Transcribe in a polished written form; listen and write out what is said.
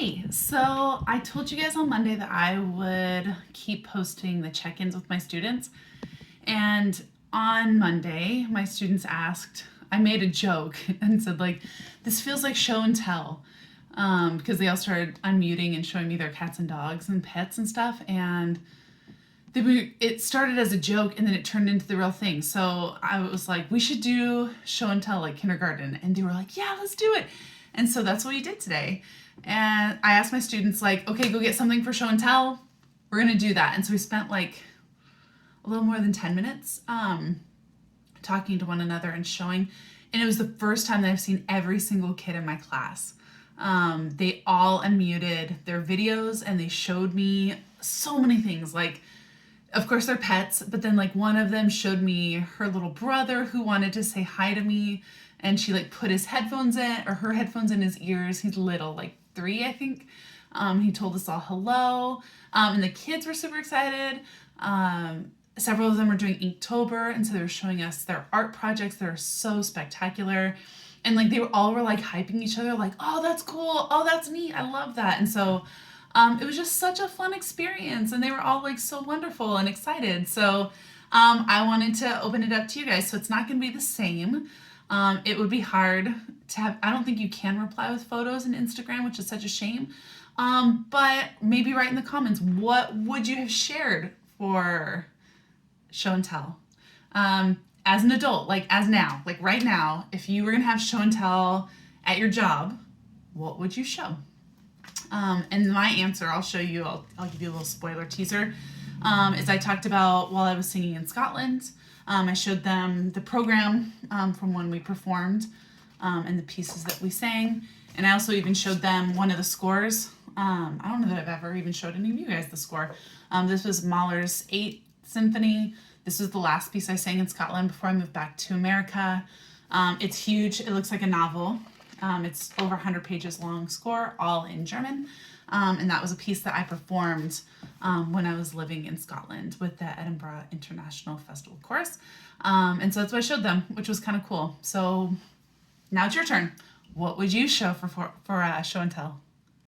Hey, so I told you guys on Monday that I would keep posting the check-ins with my students. And on Monday, my students asked, I made a joke and said, like, this feels like show and tell. Because they all started unmuting and showing me their cats and dogs and pets and stuff. And it started as a joke and then it turned into the real thing. So I was like, we should do show and tell like kindergarten. And they were like, yeah, let's do it. And so that's what we did today. And I asked my students like, okay, go get something for show and tell. We're going to do that. And so we spent like a little more than 10 minutes talking to one another and showing. And it was the first time that I've seen every single kid in my class. They all unmuted their videos and they showed me so many things, like, of course they're pets, but then like one of them showed me her little brother who wanted to say hi to me, and she like put his headphones in, or her headphones in his ears. He's little, like 3, I think. He told us all hello, and the kids were super excited. Several of them were doing Inktober, and so they were showing us their art projects that are so spectacular. And like they were like hyping each other, like, oh, that's cool, oh, that's neat, I love that. And so it was just such a fun experience, and they were all like so wonderful and excited. So I wanted to open it up to you guys. So it's not going to be the same. It would be hard to have, I don't think you can reply with photos in Instagram, which is such a shame. But maybe write in the comments, what would you have shared for show and tell? As an adult, like as now, like right now, if you were going to have show and tell at your job, what would you show? And my answer, I'll show you, I'll give you a little spoiler teaser, is I talked about while I was singing in Scotland. I showed them the program from when we performed and the pieces that we sang. And I also even showed them one of the scores. I don't know that I've ever even showed any of you guys the score. This was Mahler's 8th Symphony. This was the last piece I sang in Scotland before I moved back to America. It's huge. It looks like a novel. It's over 100 pages long score, all in German. And that was a piece that I performed when I was living in Scotland with the Edinburgh International Festival Chorus. And so that's what I showed them, which was kind of cool. So now it's your turn. What would you show for show and tell?